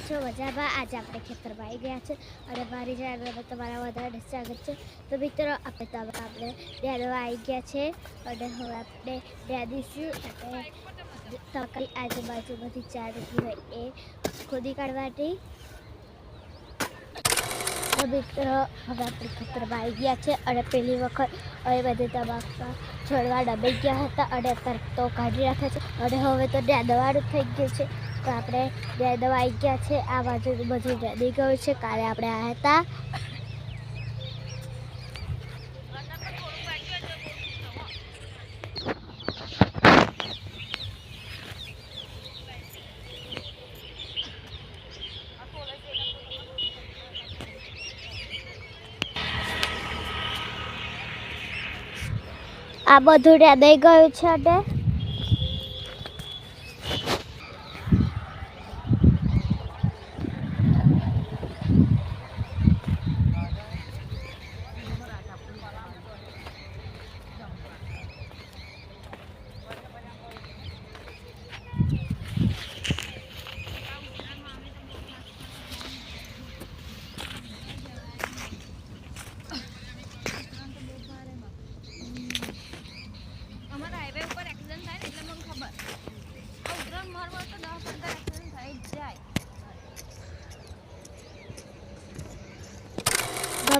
છો મજામાં? આજે આપણે ખેતરમાં આવી ગયા છે અને મારી ચેનલમાં તમારા વધારે સ્વાગત છે. તો મિત્રો આપણે ડેડવા આવી ગયા છે અને હવે આપણે ડેડીશું અને તરકારી આજુબાજુમાંથી ચાર હોય એ ખોદી કાઢવાની. તો મિત્રો હવે આપણે ખેતરમાં આવી ગયા છે અને પહેલી વખત હવે બધી તમાકા છોડવા ડબાઈ ગયા હતા અને અત્યારે તો કાઢી રાખ્યા છે અને હવે તો ડેડવાનું થઈ ગયું છે. તો આપણે ડેડવા આવી ગયા છે. આ બાજુ બધું રેડી ગયું છે. કાલે આપણે આવ્યા હતા. આ બધું રેડાઈ ગયું છે અને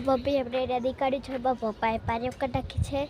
મમ્મી એમને રેડી કાઢી છે. પપ્પાએ પાણી કરી નાખી છે.